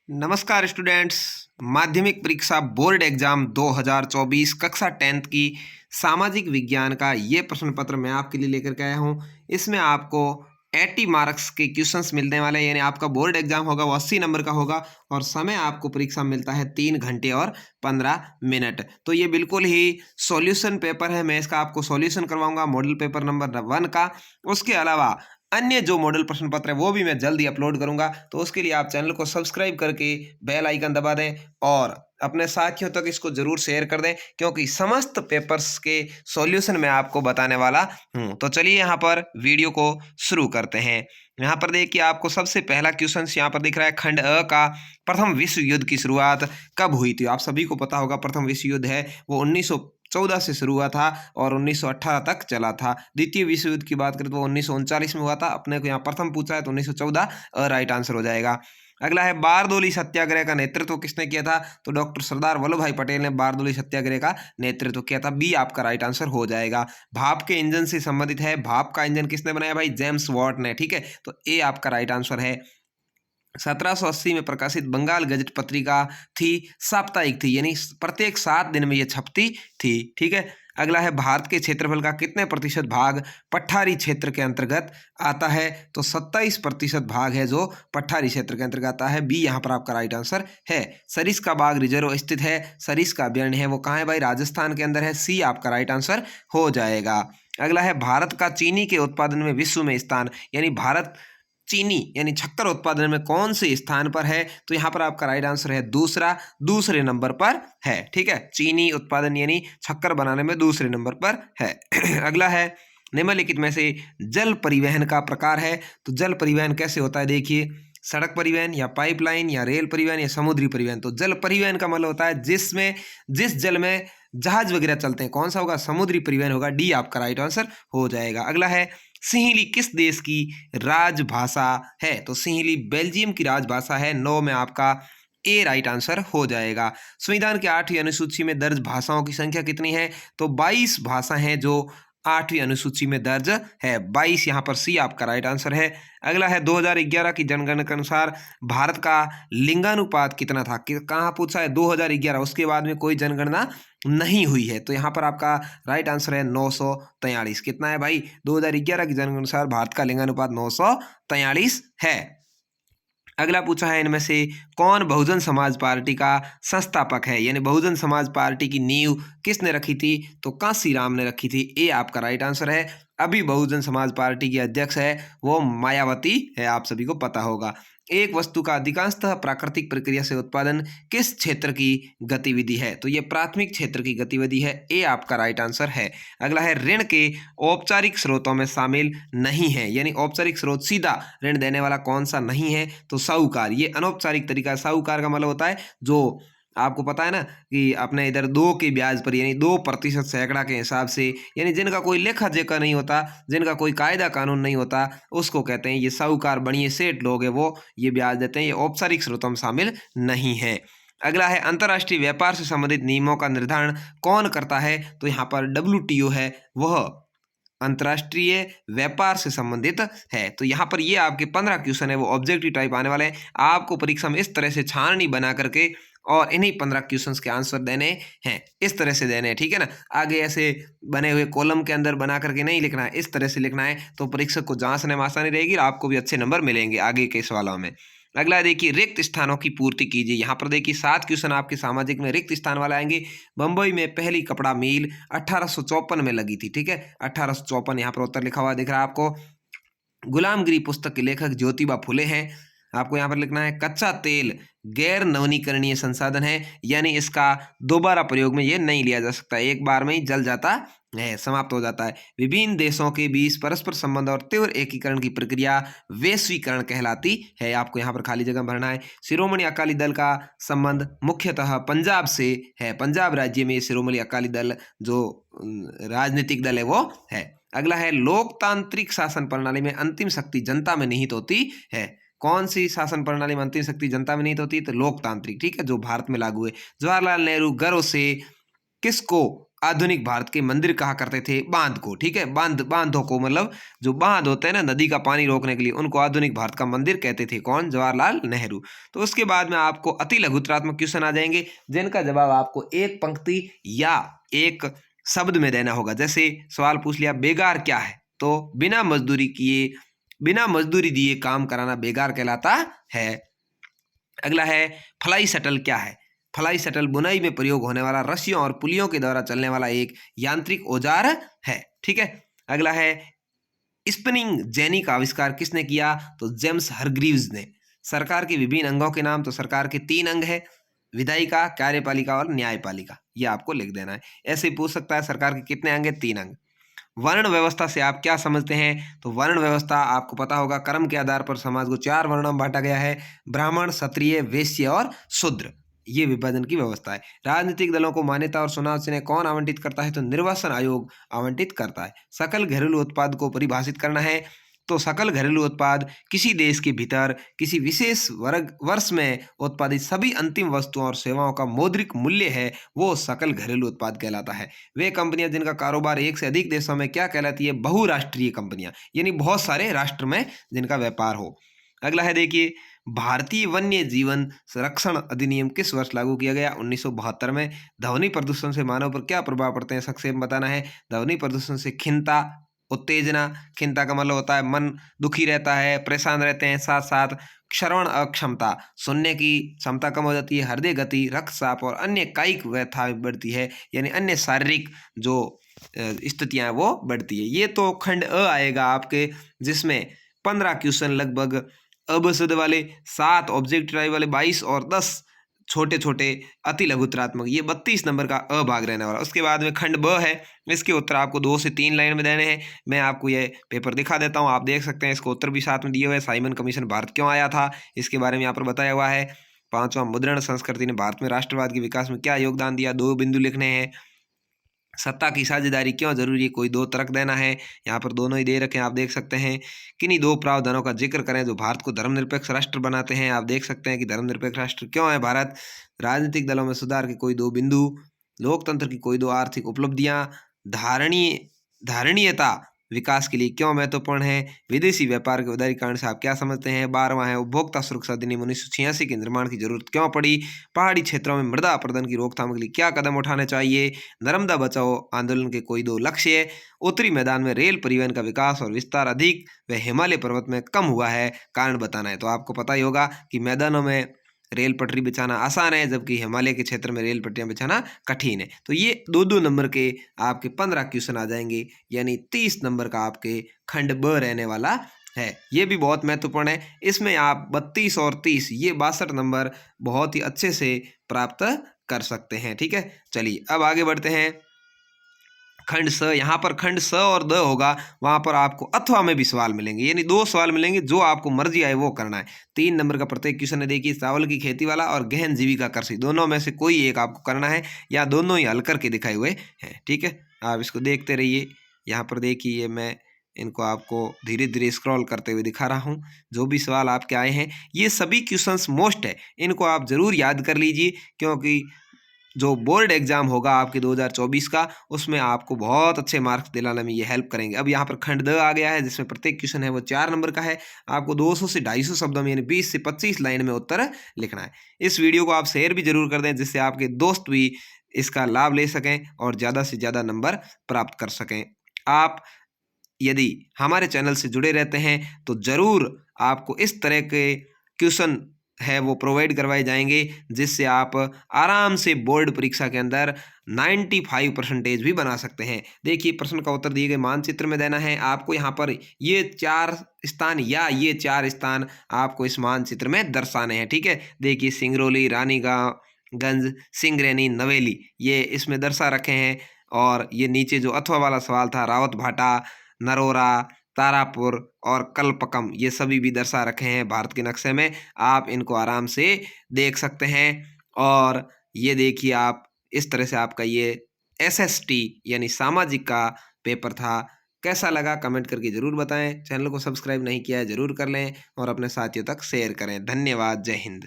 नमस्कार स्टूडेंट्स। माध्यमिक परीक्षा बोर्ड एग्जाम 2024 कक्षा 10th की सामाजिक विज्ञान का ये प्रश्न पत्र मैं आपके लिए लेकर के आया हूँ। इसमें आपको 80 मार्क्स के क्वेश्चंस मिलने वाले हैं, यानी आपका बोर्ड एग्जाम होगा वो 80 नंबर का होगा और समय आपको परीक्षा मिलता है 3 घंटे और 15 मिनट। तो ये बिल्कुल ही सॉल्यूशन पेपर है। मैं इसका आपको सॉल्यूशन करवाऊंगा मॉडल पेपर नंबर 1 का। उसके अलावा अन्य जो मॉडल प्रश्न पत्र है वो भी मैं जल्दी अपलोड करूंगा, तो उसके लिए आप चैनल को सब्सक्राइब करके बेल आइकन दबा दें और अपने साथियों तक इसको जरूर शेयर कर दें, क्योंकि समस्त पेपर्स के सॉल्यूशन मैं आपको बताने वाला हूं। तो चलिए यहाँ पर वीडियो को शुरू करते हैं। यहाँ पर देखिए, आपको सबसे पहला क्वेश्चन यहाँ पर दिख रहा है। खंड अ का प्रथम विश्व युद्ध की शुरुआत कब हुई थी? आप सभी को पता होगा प्रथम विश्व युद्ध है वो 1914 से शुरू हुआ था और 1918 तक चला था। द्वितीय विश्व युद्ध की बात करें तो 1939 में हुआ था। अपने को यहाँ प्रथम पूछा है तो 1914 राइट आंसर हो जाएगा। अगला है, बारदोली सत्याग्रह का नेतृत्व किसने किया था? तो डॉक्टर सरदार वल्लभ भाई पटेल ने बारदोली सत्याग्रह का नेतृत्व किया था। बी आपका राइट आंसर हो जाएगा। भाप के इंजन से संबंधित है। भाप का इंजन किसने बनाया भाई? जेम्स वॉट ने। ठीक है, तो ए आपका राइट आंसर है। 1780 में प्रकाशित बंगाल गजट पत्रिका थी, साप्ताहिक थी, यानी प्रत्येक 7 दिन में ये छपती थी। ठीक है, अगला है, भारत के क्षेत्रफल का कितने प्रतिशत भाग पठारी क्षेत्र के अंतर्गत आता है? तो 27% भाग है जो पठारी क्षेत्र के अंतर्गत आता है। बी यहाँ पर आपका राइट आंसर है। सरिस्का बाग रिजर्व स्थित है। सरिस्का अभयारण्य है वो कहाँ है भाई? राजस्थान के अंदर है। सी आपका राइट आंसर हो जाएगा। अगला है, भारत का चीनी के उत्पादन में विश्व में स्थान, यानी भारत चीनी यानी शक्कर उत्पादन में कौन से स्थान पर है? तो यहाँ पर आपका राइट आंसर है दूसरे नंबर पर है। ठीक है, चीनी उत्पादन यानी शक्कर बनाने में दूसरे नंबर पर है। अगला है, निम्नलिखित में से जल परिवहन का प्रकार है। तो जल परिवहन कैसे होता है? देखिए, सड़क परिवहन या पाइपलाइन या रेल परिवहन या समुद्री परिवहन। तो जल परिवहन का मतलब होता है जिस जल में जहाज वगैरह चलते हैं। कौन सा होगा? समुद्री परिवहन होगा। डी आपका राइट आंसर हो जाएगा। अगला है, सिंहली किस देश की राजभाषा है? तो सिंहली बेल्जियम की राजभाषा है। 9 में आपका ए राइट आंसर हो जाएगा। संविधान की 8वीं अनुसूची में दर्ज भाषाओं की संख्या कितनी है? तो 22 भाषा हैं जो 8वीं अनुसूची में दर्ज है। 22 यहाँ पर सी आपका राइट आंसर है। अगला है, 2011 की जनगणना के अनुसार भारत का लिंगानुपात कितना था? कहाँ पूछा है? 2011, उसके बाद में कोई जनगणना नहीं हुई है। तो यहाँ पर आपका राइट आंसर है 943। कितना है भाई? 2011 की जनगणना के अनुसार भारत का लिंगानुपात 943 है। अगला पूछा है, इनमें से कौन बहुजन समाज पार्टी का संस्थापक है? यानी बहुजन समाज पार्टी की नींव किसने रखी थी? तो कांशीराम ने रखी थी। ए आपका राइट आंसर है। अभी बहुजन समाज पार्टी की अध्यक्ष है वो मायावती है, आप सभी को पता होगा। एक वस्तु का अधिकांशतः प्राकृतिक प्रक्रिया से उत्पादन किस क्षेत्र की गतिविधि है? तो ये प्राथमिक क्षेत्र की गतिविधि है। ए आपका राइट आंसर है। अगला है, ऋण के औपचारिक स्रोतों में शामिल नहीं है, यानी औपचारिक स्रोत सीधा ऋण देने वाला कौन सा नहीं है? तो साहूकार। ये अनौपचारिक तरीका। साहूकार का मतलब होता है जो आपको पता है ना कि अपने इधर 2 के ब्याज पर, यानी 2% सैकड़ा के हिसाब से, यानी जिनका कोई लेखा जोखा नहीं होता, जिनका कोई कायदा कानून नहीं होता, उसको कहते हैं ये साहूकार। बड़िए सेठ लोग हैं वो ये ब्याज देते हैं। ये औपचारिक स्रोतों में शामिल नहीं है। अगला है, अंतर्राष्ट्रीय व्यापार से संबंधित नियमों का निर्धारण कौन करता है? तो यहाँ पर WTO है, वह अंतर्राष्ट्रीय व्यापार से संबंधित है। तो यहाँ पर ये आपके 15 क्वेश्चन है वो ऑब्जेक्टिव टाइप आने वाले हैं। आपको परीक्षा में इस तरह से छाननी बना करके और इन्हीं 15 क्वेश्चंस के आंसर देने हैं। इस तरह से देने हैं, ठीक है ना। आगे ऐसे बने हुए कॉलम के अंदर बना करके नहीं लिखना है, इस तरह से लिखना है, तो परीक्षक को जांचने में आसानी रहेगी और आपको भी अच्छे नंबर मिलेंगे आगे के सवालों में। अगला देखिए, रिक्त स्थानों की पूर्ति कीजिए। यहाँ पर देखिए 7 क्वेश्चन आपके सामाजिक में रिक्त स्थान वाले आएंगे। बंबई में पहली कपड़ा मिल 1854 में लगी थी। ठीक है, 1854 यहाँ पर उत्तर लिखा हुआ दिख रहा है आपको। गुलामगिरी पुस्तक के लेखक ज्योतिबा फुले हैं। आपको यहाँ पर लिखना है, कच्चा तेल गैर नवीनीकरणीय संसाधन है, यानी इसका दोबारा प्रयोग में ये नहीं लिया जा सकता, एक बार में ही जल जाता है, समाप्त हो जाता है। विभिन्न देशों के बीच परस्पर संबंध और तीव्र एकीकरण की प्रक्रिया वैश्वीकरण कहलाती है। आपको यहाँ पर खाली जगह भरना है। शिरोमणि अकाली दल का संबंध मुख्यतः पंजाब से है। पंजाब राज्य में शिरोमणि अकाली दल जो राजनीतिक दल है वो है। अगला है, लोकतांत्रिक शासन प्रणाली में अंतिम शक्ति जनता में निहित होती है। कौन सी शासन प्रणाली में अंतिम शक्ति जनता में निहित होती है? तो लोकतांत्रिक। ठीक है, जो भारत में लागू है। जवाहरलाल नेहरू गर्व से किसको आधुनिक भारत के मंदिर कहा करते थे बांध को, ठीक है, बांधों को, मतलब जो बांध होते हैं ना नदी का पानी रोकने के लिए, उनको आधुनिक भारत का मंदिर कहते थे। कौन? जवाहरलाल नेहरू। तो उसके बाद में आपको अति लघुत्रात्मक क्वेश्चन आ जाएंगे, जिनका जवाब आपको एक पंक्ति या एक शब्द में देना होगा। जैसे सवाल पूछ लिया बेगार क्या है, तो बिना मजदूरी दिए काम कराना बेगार कहलाता है। अगला है फ्लाई शटल क्या है? फ्लाई शटल बुनाई में प्रयोग होने वाला रस्सियों और पुलियों के द्वारा चलने वाला एक यांत्रिक औजार है, ठीक है। अगला है स्पिनिंग जेनी का आविष्कार किसने किया? तो जेम्स हरग्रीव्स ने। सरकार के विभिन्न अंगों के नाम, तो सरकार के 3 अंग है, विधायिका, कार्यपालिका और न्यायपालिका। ये आपको लिख देना है। ऐसे ही पूछ सकता है सरकार के कितने अंग है? 3 अंग। वर्ण व्यवस्था से आप क्या समझते हैं? तो वर्ण व्यवस्था आपको पता होगा, कर्म के आधार पर समाज को 4 वर्णों में बांटा गया है, ब्राह्मण, क्षत्रिय, वैश्य और शूद्र। ये विभाजन की व्यवस्था है। राजनीतिक दलों को मान्यता और चुनाव चिन्ह कौन आवंटित करता है? तो निर्वाचन आयोग आवंटित करता है। सकल घरेलू उत्पाद को परिभाषित करना है, तो सकल घरेलू उत्पाद किसी देश के भीतर किसी विशेष वर्ष में उत्पादित सभी अंतिम वस्तुओं और सेवाओं का मौद्रिक मूल्य है, वो सकल घरेलू उत्पाद कहलाता है। वे कंपनियां जिनका कारोबार एक से अधिक देशों में क्या कहलाती है? बहुराष्ट्रीय कंपनियां, यानी बहुत सारे राष्ट्र में जिनका व्यापार हो। अगला है देखिए, भारतीय वन्य जीवन संरक्षण अधिनियम किस वर्ष लागू किया गया? 1972 में। ध्वनि प्रदूषण से मानव पर क्या प्रभाव पड़ते हैं? संक्षेप में बताना है। ध्वनि प्रदूषण से खिन्नता, उत्तेजना, खिन्नता का मतलब होता है मन दुखी रहता है, परेशान रहते हैं, साथ साथ श्रवण अक्षमता, सुनने की क्षमता कम हो जाती है, हृदय गति, रक्तचाप और अन्य कायिक व्यथा बढ़ती है, यानी अन्य शारीरिक जो स्थितियां हैं वो बढ़ती है। ये तो खंड अ आएगा आपके, जिसमें 15 क्वेश्चन लगभग अबसद वाले, 7 ऑब्जेक्ट वाले 22 और 10 छोटे छोटे अति लघुत्रात्मक, ये 32 नंबर का अ भाग रहने वाला। उसके बाद में खंड ब है, इसके उत्तर आपको 2 से 3 लाइन में देने हैं। मैं आपको ये पेपर दिखा देता हूँ, आप देख सकते हैं। इसको उत्तर भी साथ में दिए हुए हैं। साइमन कमीशन भारत क्यों आया था, इसके बारे में यहाँ पर बताया हुआ है। 5वां, मुद्रण संस्कृति ने भारत में राष्ट्रवाद के विकास में क्या योगदान दिया? 2 बिंदु लिखने हैं। सत्ता की साझेदारी क्यों जरूरी है? कोई 2 तर्क देना है। यहाँ पर दोनों ही दे रखे हैं, आप देख सकते हैं। किन्हीं 2 प्रावधानों का जिक्र करें जो भारत को धर्मनिरपेक्ष राष्ट्र बनाते हैं। आप देख सकते हैं कि धर्मनिरपेक्ष राष्ट्र क्यों है भारत। राजनीतिक दलों में सुधार के कोई 2 बिंदु, लोकतंत्र की कोई 2 आर्थिक उपलब्धियां, धारणीयता विकास के लिए क्यों महत्वपूर्ण है, विदेशी व्यापार के उदारीकरण से आप क्या समझते हैं। 12वां है, उपभोक्ता सुरक्षा अधिनियम 1986 के निर्माण की जरूरत क्यों पड़ी। पहाड़ी क्षेत्रों में मृदा अपरदन की रोकथाम के लिए क्या कदम उठाने चाहिए। नर्मदा बचाओ आंदोलन के कोई 2 लक्ष्य। उत्तरी मैदान में रेल परिवहन का विकास और विस्तार अधिक व हिमालय पर्वत में कम हुआ है, कारण बताना है। तो आपको पता ही होगा कि मैदानों में रेल पटरी बिछाना आसान है, जबकि हिमालय के क्षेत्र में रेल पटरियां बिछाना कठिन है। तो ये 2-2 नंबर के आपके 15 क्वेश्चन आ जाएंगे, यानी 30 नंबर का आपके खंड ब रहने वाला है। ये भी बहुत महत्वपूर्ण है। इसमें आप 32 और 30 ये 62 नंबर बहुत ही अच्छे से प्राप्त कर सकते हैं, ठीक है। चलिए अब आगे बढ़ते हैं। खंड स, यहाँ पर खंड स और द होगा, वहाँ पर आपको अथवा में भी सवाल मिलेंगे, यानी 2 सवाल मिलेंगे, जो आपको मर्जी आए वो करना है। 3 नंबर का प्रत्येक क्वेश्चन है। देखिए, चावल की खेती वाला और गहन जीविका कृषि, दोनों में से कोई एक आपको करना है, या दोनों ही हल करके दिखाए हुए हैं, ठीक है। आप इसको देखते रहिए। यहाँ पर देखिए, मैं इनको आपको धीरे धीरे स्क्रॉल करते हुए दिखा रहा हूँ। जो भी सवाल आपके आए हैं, ये सभी क्वेश्चंस मोस्ट है, इनको आप जरूर याद कर लीजिए, क्योंकि जो बोर्ड एग्जाम होगा आपके 2024 का, उसमें आपको बहुत अच्छे मार्क्स दिलाने में ये हेल्प करेंगे। अब यहाँ पर खंड द आ गया है, जिसमें प्रत्येक क्वेश्चन है वो 4 नंबर का है। आपको 200 से 250 शब्दों में, यानी 20 से 25 लाइन में उत्तर लिखना है। इस वीडियो को आप शेयर भी जरूर कर दें, जिससे आपके दोस्त भी इसका लाभ ले सकें और ज़्यादा से ज़्यादा नंबर प्राप्त कर सकें। आप यदि हमारे चैनल से जुड़े रहते हैं तो ज़रूर आपको इस तरह के क्वेश्चन है वो प्रोवाइड करवाए जाएंगे, जिससे आप आराम से बोर्ड परीक्षा के अंदर 95% भी बना सकते हैं। देखिए, प्रश्न का उत्तर दिए गए मानचित्र में देना है आपको। यहाँ पर ये 4 स्थान या ये 4 स्थान आपको इस मानचित्र में दर्शाने हैं, ठीक है। देखिए, सिंगरौली, रानीगंज, सिंगरैनी, नवेली, ये इसमें दर्शा रखे हैं। और ये नीचे जो अथवा वाला सवाल था, रावत भाटा, नरोरा, तारापुर और कल्पकम, ये सभी भी दर्शा रखे हैं भारत के नक्शे में। आप इनको आराम से देख सकते हैं। और ये देखिए, आप इस तरह से आपका ये SST यानी सामाजिक का पेपर था। कैसा लगा कमेंट करके ज़रूर बताएं। चैनल को सब्सक्राइब नहीं किया है ज़रूर कर लें और अपने साथियों तक शेयर करें। धन्यवाद। जय हिंद।